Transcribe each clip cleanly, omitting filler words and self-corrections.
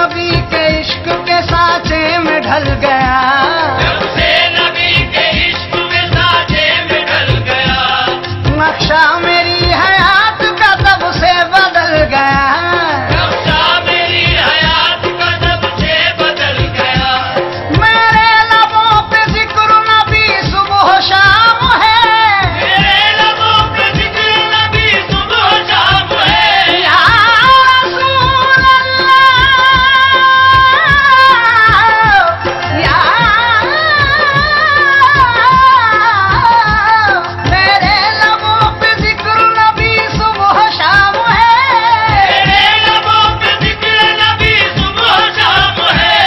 नबी के इश्क के सांचे में ढल गया, जब से नबी के इश्क में सांचे में ढल गया, नक्शा मेरी हयात का तब से बदल गया, नक्शा मेरी हयात का तब से बदल गया। मेरे लबों पे जिक्र नबी सुबह शाम है, मेरे लबों पे जिक्र नबी सुबह शाम है। या रसूल अल्लाह, या मेरे लबों पे जिक्र नबी सुबह शाम है, मेरे लबों पे जिक्र नबी सुबह शाम है।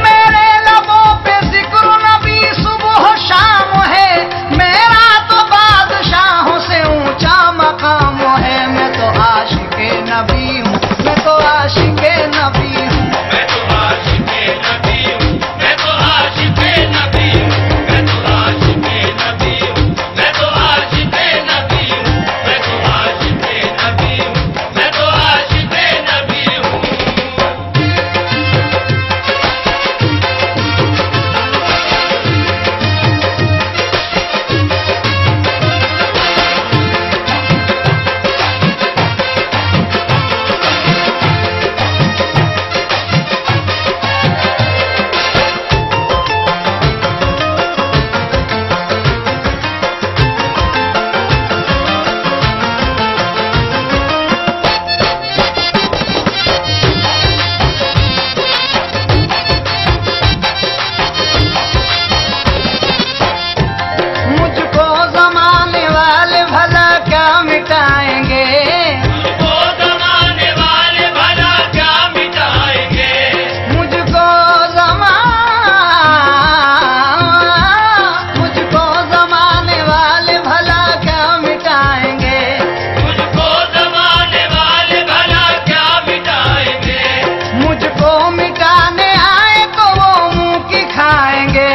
मेरे लबों पे जिक्र नबी सुबह शाम है, मेरा तो बादशाहों से ऊंचा मकाम है। मैं तो आशिक़े नबी हूँ, मैं तो आशिक़े नबी हूँ, मैं तो आशिक़े नबी हूँ, मैं तो आशिक़े नबी हूँ, मैं तो आशिक़े नबी हूँ, मैं तो आशिक़े नबी हूँ, मैं तो आशिक़े नबी हूँ, मैं तो आशिक़े नबी हूँ। मुझको जमाने वाले भला क्या मिटाएंगे, वो ज़माने वाले भला क्या मिटाएंगे, मुझको जमाने वाले भला क्या मिटाएंगे, मुझको ज़माने वाले भला क्या मिटाएंगे, मुझको मिटाने आए तो वो मुंह की खाएंगे,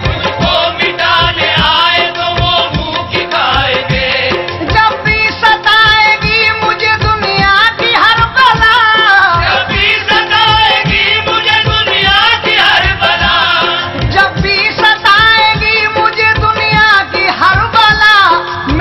मुझको मिटाने आए तो वो मुँह की खाएंगे। जब भी सताएगी मुझे दुनिया की हर बला, कभी सताएगी मुझे दुनिया की हर बला, जब भी सताएगी मुझे दुनिया की हर बला,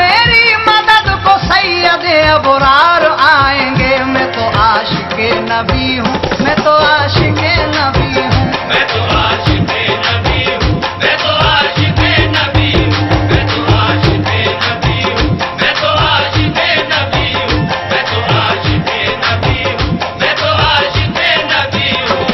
मेरी मदद को सैयद अबरार आएंगे। मैं तो आशिक़े नबी हूँ, मैं तो आशिक़े नबी हूँ, मैं तो आशिक़े नबी हूँ, मैं तो आशिक़े नबी हूँ, मैं तो आशिक़े नबी हूँ, मैं तो आशिक़े नबी हूँ, मैं तो आशिक़े नबी हूँ, मैं तो आशिक़े नबी हूँ।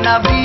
नबी